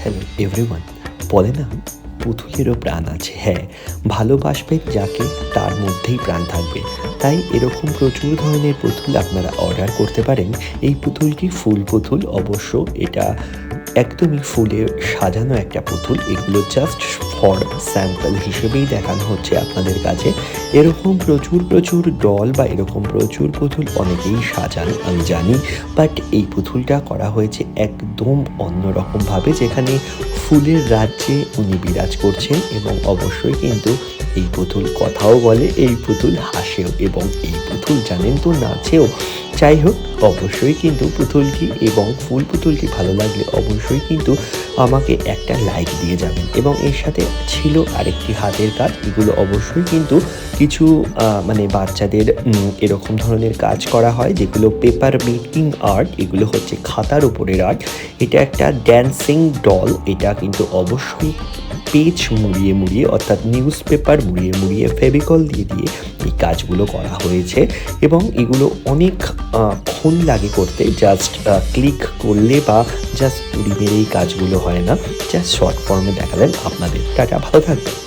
Hello everyone. বলে না, পুতুলেরও প্রাণ আছে। হ্যাঁ, ভালোবাসবেন যাকে তার মধ্যেই প্রাণ থাকবে। তাই এরকম প্রচুর ধরনের পুতুল আপনারা অর্ডার করতে পারেন। এই পুতুলটি ফুল পুতুল, অবশ্য এটা একদমই ফুলে সাজানো একটা পুতুল। এগুলো জাস্ট ফর স্যাম্পল হিসেবেই দেখানো হচ্ছে আপনাদের কাছে। এরকম প্রচুর ডল বা এরকম প্রচুর পুতুল অনেকেই সাজান, আমি জানি। বাট এই পুতুলটা করা হয়েছে একদম অন্যরকমভাবে, যেখানে ফুলের রাজ্যে উনি বিরাজ করছেন এবং অবশ্যই কিন্তু এই পুতুল কথাও বলে, এই পুতুল হাসেও এবং এই পুতুল জানেন তো নাচেও। যাই হোক, অবশ্যই কিন্তু পুতুলটি এবং ফুল পুতুলটি ভালো লাগলে অবশ্যই কিন্তু আমাকে একটা লাইক দিয়ে যাবেন। এবং এর সাথে ছিল আরেকটি হাতের কাজ। এগুলো অবশ্যই কিন্তু কিছু মানে বাচ্চাদের এরকম ধরনের কাজ করা হয়, যেগুলো পেপার মেকিং আর্ট। এগুলো হচ্ছে খাতার উপরের আর্ট। এটা একটা ড্যান্সিং ডল। এটা কিন্তু অবশ্যই পেজ মুড়িয়ে অর্থাৎ নিউজ পেপার মুড়িয়ে ফেভিকল দিয়ে এই কাজগুলো করা হয়েছে। এবং এগুলো অনেক ক্ষণ লাগে করতে। জাস্ট ক্লিক করলে বা জাস্ট তুড়ি মেরে এই কাজগুলো হয় না। জাস্ট শর্ট ফর্মে দেখালেন আপনাদের। টাটা, ভালো থাকবেন।